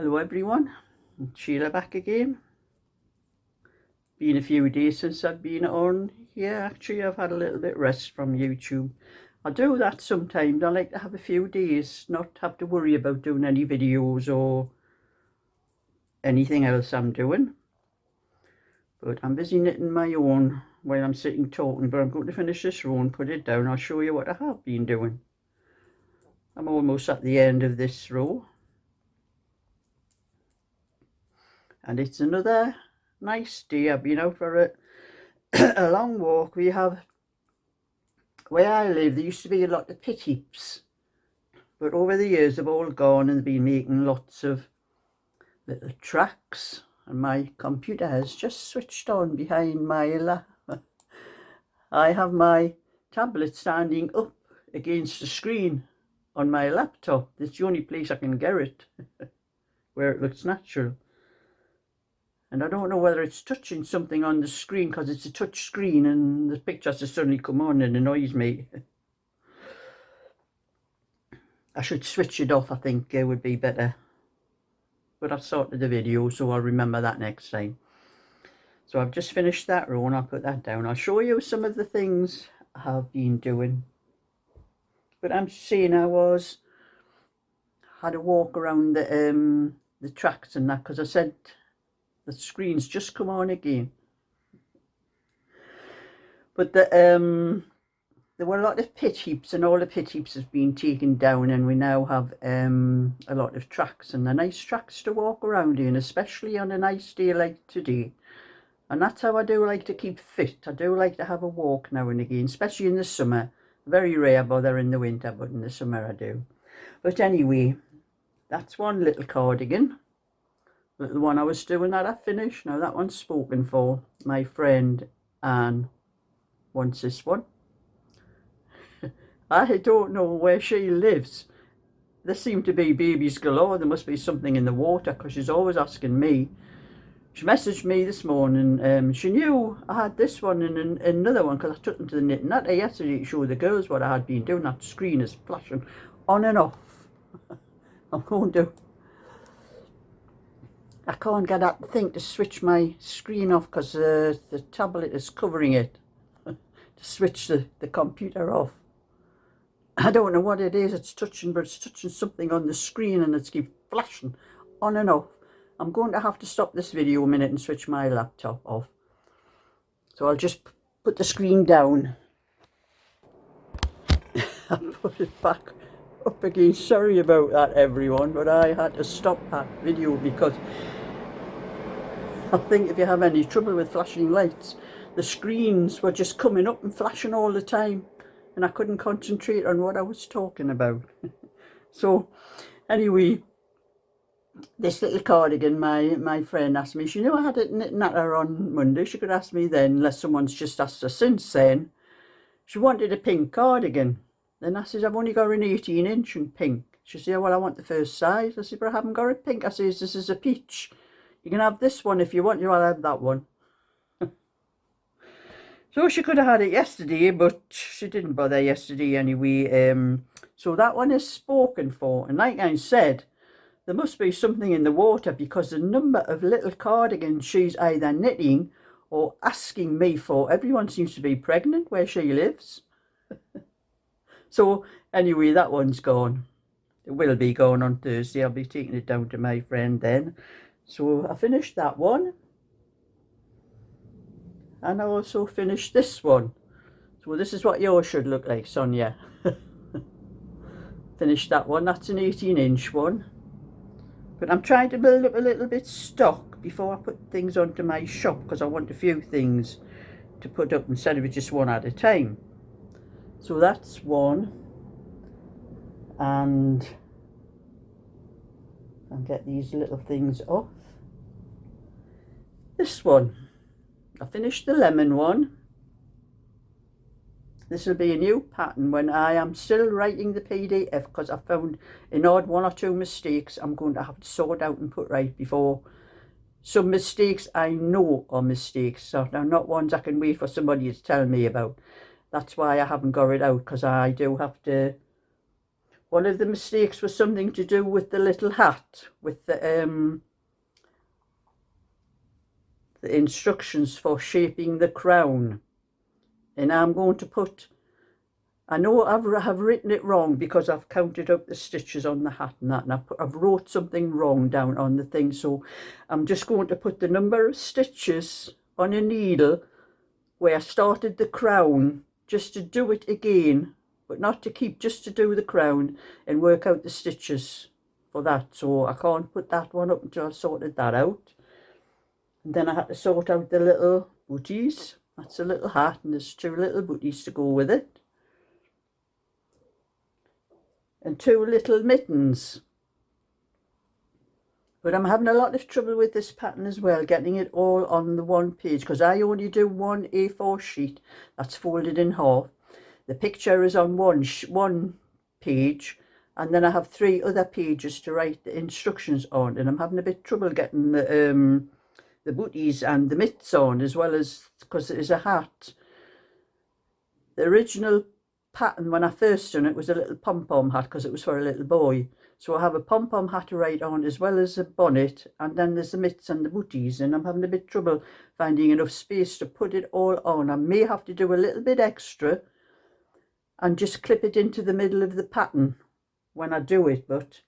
Hello everyone, Sheila back again. Been a few days since I've been on here. Actually, I've had a little bit rest from YouTube. I do that sometimes. I like to have a few days, not have to worry about doing any videos or anything else I'm doing. But I'm busy knitting my own while I'm sitting talking, but I'm going to finish this row and put it down. I'll show you what I have been doing. I'm almost at the end of this row. And it's another nice day. I've been out for a long walk. We have, where I live, there used to be a lot of pit heaps, but over the years they've all gone and been making lots of little tracks, and my computer has just switched on behind my lap. I have my tablet standing up against the screen on my laptop. It's the only place I can get it where it looks natural. And I don't know whether it's touching something on the screen because it's a touch screen and the pictures just suddenly come on and annoys me. I should switch it off, I think it would be better. But I've sorted the video, so I'll remember that next time. So I've just finished that row and I'll put that down. I'll show you some of the things I have been doing. But I'm saying had a walk around the tracks and that, because I said the screen's just come on again. But there were a lot of pit heaps, and all the pit heaps have been taken down, and we now have a lot of tracks, and they're nice tracks to walk around in, especially on a nice day like today. And that's how I do like to keep fit. I do like to have a walk now and again, especially in the summer. Very rare bother in the winter, but in the summer I do. But anyway, that's one little cardigan. Little one I was doing that I finished. Now that one's spoken for. My friend Anne wants this one. I don't know where she lives. There seem to be babies galore. There must be something in the water, because she's always asking me. She messaged me this morning. She knew I had this one and another one, because I took them to the knitting that day yesterday to show the girls what I had been doing. That screen is flashing on and off. I'm going to... I can't get that thing to switch my screen off because the tablet is covering it. To switch the computer off. I don't know what it is it's touching, but it's touching something on the screen and it's keep flashing on and off. I'm going to have to stop this video a minute and switch my laptop off. So I'll just put the screen down. I put it back up again. Sorry about that everyone, but I had to stop that video because I think if you have any trouble with flashing lights, the screens were just coming up and flashing all the time, and I couldn't concentrate on what I was talking about. So anyway, this little cardigan, my friend asked me, she knew I had it knitting at her on Monday. She could ask me then, unless someone's just asked her since then. She wanted a pink cardigan. Then I said, I've only got an 18-inch in pink. She said, well, I want the first size. I said, but I haven't got a pink. I said, this is a peach. You can have this one if you want. I'll have that one. So she could have had it yesterday, but she didn't bother yesterday anyway. So that one is spoken for. And like I said, there must be something in the water, because the number of little cardigans she's either knitting or asking me for. Everyone seems to be pregnant where she lives. So anyway, that one's gone. It will be gone on Thursday. I'll be taking it down to my friend then. So I finished that one. And I also finished this one. So this is what yours should look like, Sonia. Finished that one. That's an 18-inch one. But I'm trying to build up a little bit stock before I put things onto my shop, because I want a few things to put up instead of just one at a time. So that's one. And I'll get these little things off. This one. I finished the lemon one. This will be a new pattern when I am still writing the PDF, because I found an odd one or two mistakes I'm going to have to sort out and put right before. Some mistakes I know are mistakes, so they're not ones I can wait for somebody to tell me about. That's why I haven't got it out, because I do have to One of the mistakes was something to do with the little hat, with the instructions for shaping the crown. And I'm going to put, I know I have written it wrong because I've counted up the stitches on the hat and that, and I've wrote something wrong down on the thing. So I'm just going to put the number of stitches on a needle where I started the crown, just to do it again, but not to keep, just to do the crown and work out the stitches for that. So I can't put that one up until I sorted that out. And then I had to sort out the little booties. That's a little hat, and there's 2 little booties to go with it. And 2 little mittens. But I'm having a lot of trouble with this pattern as well, getting it all on the one page, because I only do one A4 sheet that's folded in half. The picture is on one page, and then I have 3 other pages to write the instructions on, and I'm having a bit of trouble getting the booties and the mitts on, as well as, because it is a hat. The original pattern when I first done it was a little pom-pom hat, because it was for a little boy. So I have a pom-pom hat to write on, as well as a bonnet, and then there's the mitts and the booties, and I'm having a bit of trouble finding enough space to put it all on. I may have to do a little bit extra and just clip it into the middle of the pattern when I do it, but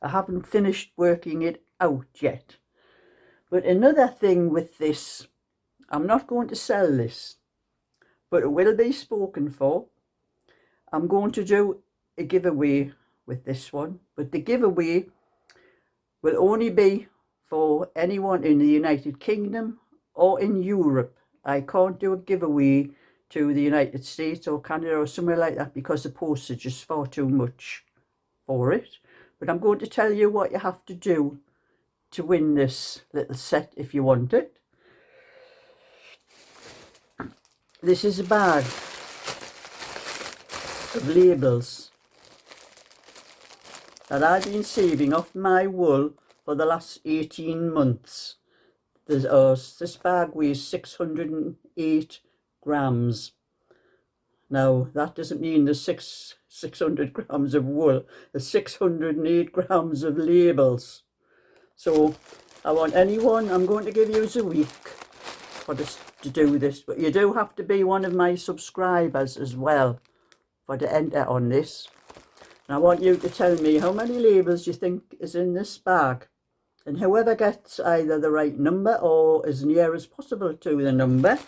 I haven't finished working it out yet. But another thing with this, I'm not going to sell this, but it will be spoken for. I'm going to do a giveaway with this one, but the giveaway will only be for anyone in the United Kingdom or in Europe. I can't do a giveaway to the United States or Canada or somewhere like that, because the postage is far too much for it. But I'm going to tell you what you have to do to win this little set if you want it. This is a bag of labels that I've been saving off my wool for the last 18 months. This bag weighs 608 grams. Now, that doesn't mean there's 600 grams of wool. There's 608 grams of labels. So I want anyone, I'm going to give you a week for this, to do this, but you do have to be one of my subscribers as well for to enter on this. And I want you to tell me how many labels you think is in this bag, and whoever gets either the right number or as near as possible to the number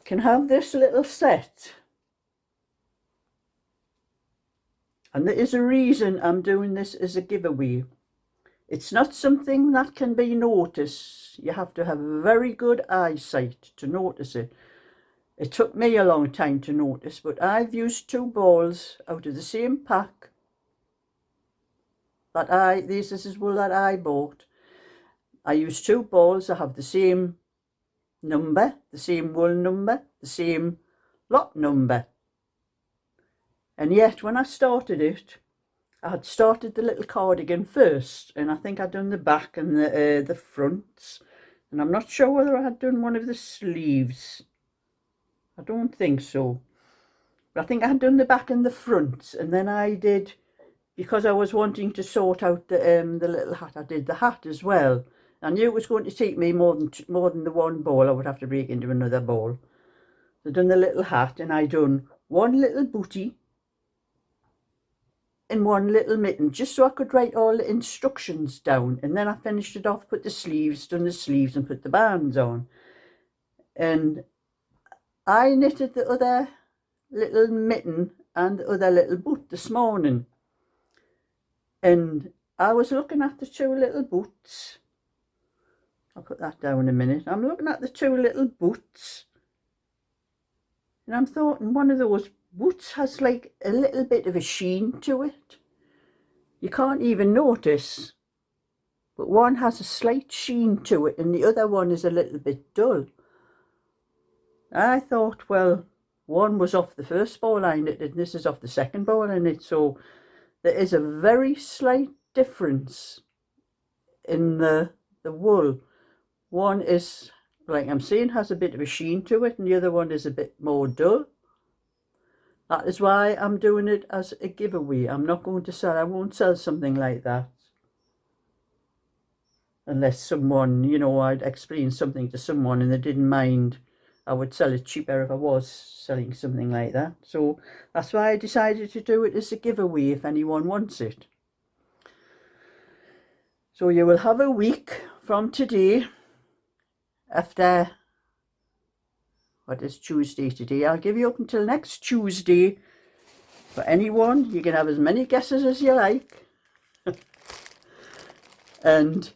can have this little set. And there is a reason I'm doing this as a giveaway. It's not something that can be noticed. You have to have very good eyesight to notice it. It took me a long time to notice, but I've used 2 balls out of the same pack that this is wool that I bought. I used 2 balls. I have the same number, the same wool number, the same lot number. And yet when I started it, I had started the little cardigan first, and I think I'd done the back and the fronts, and I'm not sure whether I had done one of the sleeves. I don't think so, but I think I had done the back and the front, and then I did, because I was wanting to sort out the little hat, I did the hat as well. I knew it was going to take me more than the 1 ball. I would have to break into another ball. So I done the little hat, and I done 1 little bootie and 1 little mitten, just so I could write all the instructions down. And then I finished it off, put the sleeves, done the sleeves, and put the bands on. And I knitted the other little mitten and the other little boot this morning. And I was looking at the 2 little boots. I'll put that down in a minute. I'm looking at the 2 little boots, and I'm thinking one of those boots has like a little bit of a sheen to it. You can't even notice, but one has a slight sheen to it and the other one is a little bit dull. I thought, well, one was off the first ball I knitted and this is off the second ball I knit, so there is a very slight difference in the wool. One is, like I'm saying, has a bit of a sheen to it, and the other one is a bit more dull. That is why I'm doing it as a giveaway. I'm not going to sell, I won't sell something like that. Unless someone, you know, I'd explain something to someone and they didn't mind. I would sell it cheaper if I was selling something like that. So that's why I decided to do it as a giveaway if anyone wants it. So you will have a week from today. After, what is Tuesday today? I'll give you up until next Tuesday. For anyone, you can have as many guesses as you like. And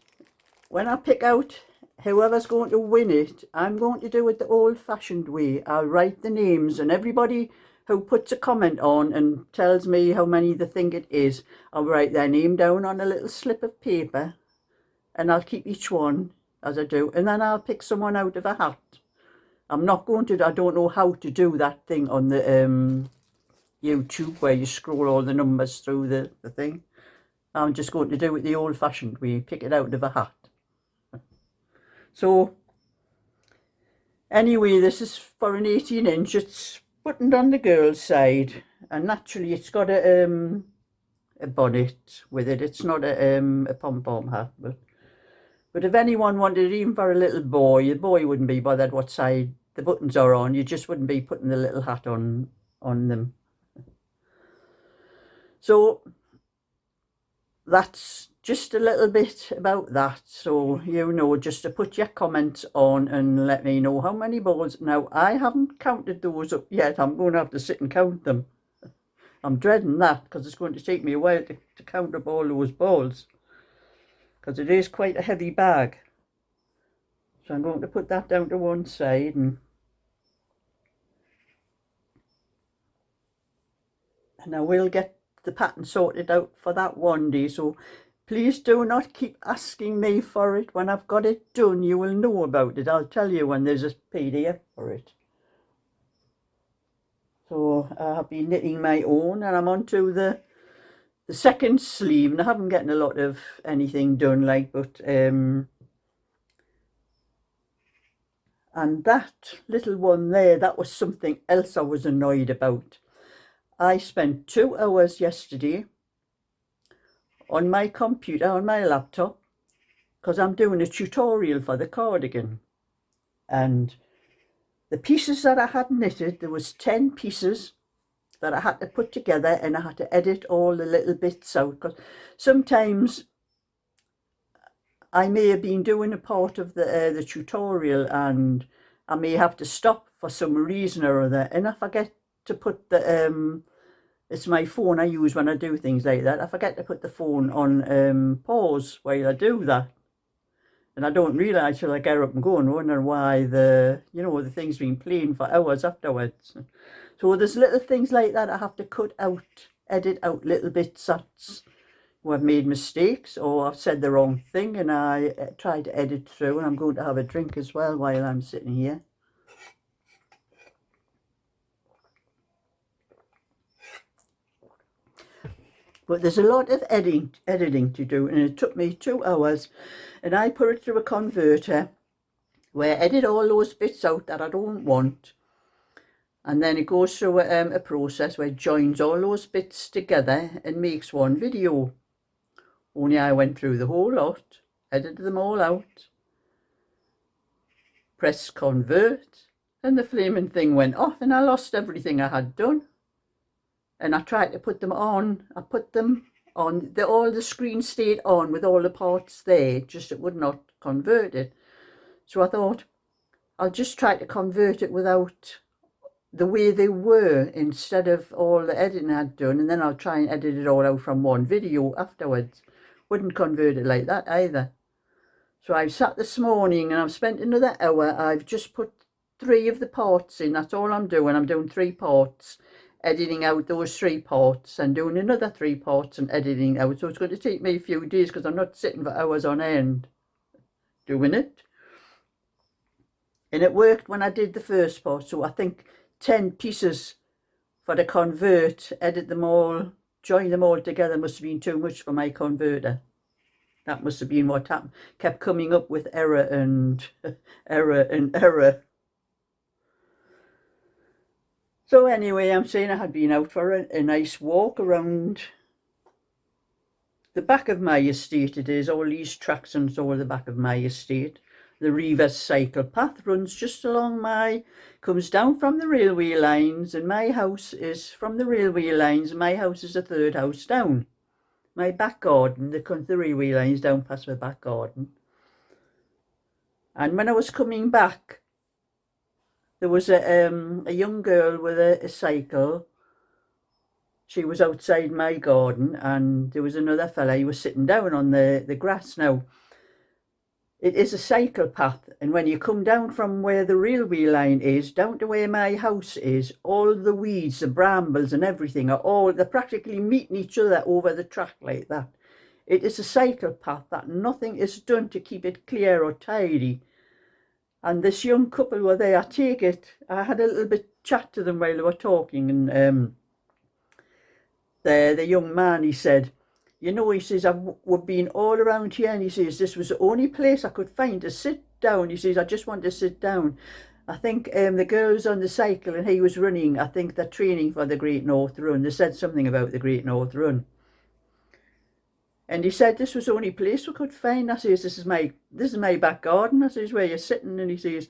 when I pick out whoever's going to win it, I'm going to do it the old-fashioned way. I'll write the names, and everybody who puts a comment on and tells me how many they think it is, I'll write their name down on a little slip of paper, and I'll keep each one as I do, and then I'll pick someone out of a hat. I'm not going to, I don't know how to do that thing on the YouTube where you scroll all the numbers through the thing. I'm just going to do it the old-fashioned way, pick it out of a hat. So, anyway, this is for an 18-inch. It's buttoned on the girl's side, and naturally it's got a bonnet with it. It's not a pom-pom hat, but if anyone wanted it, even for a little boy, the boy wouldn't be bothered what side the buttons are on. You just wouldn't be putting the little hat on them. So that's just a little bit about that. So, you know, just to put your comments on and let me know how many balls. Now, I haven't counted those up yet. I'm going to have to sit and count them. I'm dreading that because it's going to take me a while to count up all those balls, because it is quite a heavy bag. So I'm going to put that down to one side, and I will get the pattern sorted out for that one day. So please do not keep asking me for it. When I've got it done, you will know about it. I'll tell you when there's a PDF for it. So I've been knitting my own, and I'm on to the second sleeve, and I haven't gotten a lot of anything done, like, but and that little one there, that was something else I was annoyed about. I spent 2 hours yesterday on my computer, on my laptop, because I'm doing a tutorial for the cardigan. And the pieces that I had knitted, there was 10 pieces that I had to put together, and I had to edit all the little bits out, because sometimes I may have been doing a part of the tutorial and I may have to stop for some reason or other, and I forget to put the it's my phone I use when I do things like that. I forget to put the phone on pause while I do that, and I don't realise till I get up and go and wonder why the thing's been playing for hours afterwards. So there's little things like that I have to cut out, edit out little bits that's where I've made mistakes or I've said the wrong thing, and I try to edit through, and I'm going to have a drink as well while I'm sitting here. But there's a lot of editing to do, and it took me 2 hours, and I put it through a converter where I edit all those bits out that I don't want, and then it goes through a process where it joins all those bits together and makes one video. Only I went through the whole lot, edited them all out, pressed convert, and the flaming thing went off, and I lost everything I had done. And I tried to put them on. I put them on. All the screen stayed on with all the parts there, just it would not convert it. So I thought, I'll just try to convert it without the way they were, instead of all the editing I had done, and then I'll try and edit it all out from one video afterwards. Wouldn't convert it like that either. So I've sat this morning and I've spent another hour. I've just put 3 of the parts in. That's all I'm doing. I'm doing 3 parts, editing out those 3 parts, and doing another 3 parts and editing out. So it's going to take me a few days, because I'm not sitting for hours on end doing it. And it worked when I did the first part. So I think 10 pieces for the convert, edit them all, join them all together, must have been too much for my converter. That must have been what happened. Kept coming up with error and error and error. So anyway, I'm saying I had been out for a nice walk around the back of my estate. It is all these tracks and all the back of my estate. The Reavers cycle path runs just along comes down from the railway lines, and my house is from the railway lines. My house is the third house down. My back garden, the railway lines down past my back garden. And when I was coming back, there was a young girl with a cycle. She was outside my garden, and there was another fella. He was sitting down on the grass. Now, it is a cycle path, and when you come down from where the railway line is, down to where my house is, all the weeds, the brambles and everything they're practically meeting each other over the track like that. It is a cycle path that nothing is done to keep it clear or tidy. And this young couple were there. I had a little bit chat to them while they were talking, and the young man, he said, you know, he says, we've been all around here, and he says, this was the only place I could find to sit down. He says, I just want to sit down. I think the girls on the cycle and he was running, I think they're training for the Great North Run. They said something about the Great North Run. And he said, this was the only place we could find. I says, this is my back garden. I says, where you're sitting. And he says,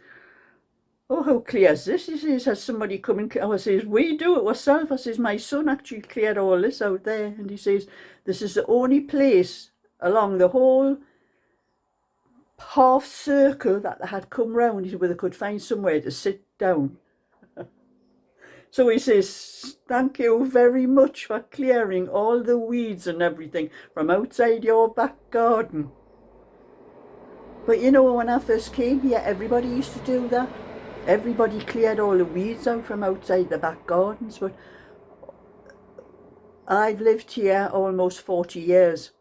oh, how clear is this? He says, has somebody come and... I says, we do it ourselves. I says, my son actually cleared all this out there. And he says, this is the only place along the whole half circle that they had come round where they could find somewhere to sit down. So he says, thank you very much for clearing all the weeds and everything from outside your back garden. But you know, when I first came here, everybody used to do that. Everybody cleared all the weeds out from outside the back gardens. But I've lived here almost 40 years.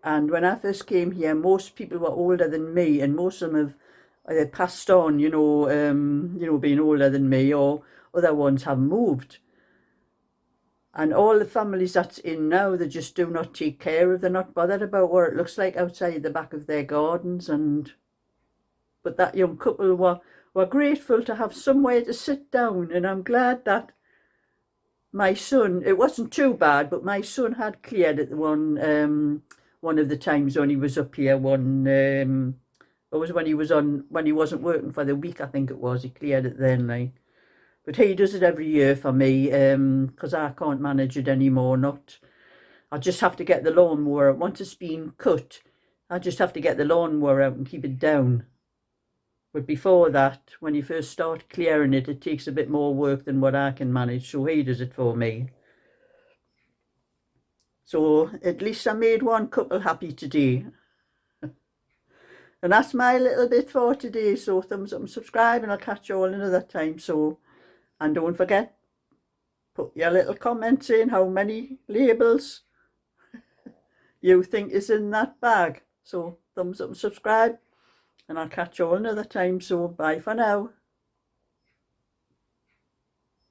And when I first came here, most people were older than me, and most of them have passed on, being older than me, or other ones have moved. And all the families that's in now, they just do not take care of. They're not bothered about what it looks like outside the back of their gardens. But that young couple were grateful to have somewhere to sit down, and I'm glad that my son, it wasn't too bad, but my son had cleared it one of the times when he was up here. It was when he wasn't working for the week, I think it was. He cleared it then, like. But he does it every year for me, because I can't manage it anymore. I just have to get the lawnmower. Once it's been cut, I just have to get the lawnmower out and keep it down. But before that, when you first start clearing it, it takes a bit more work than what I can manage, so he does it for me. So at least I made one couple happy today. And that's my little bit for today. So thumbs up and subscribe, and I'll catch you all another time. And don't forget, put your little comment saying how many labels you think is in that bag. So thumbs up and subscribe, and I'll catch you all another time. So bye for now.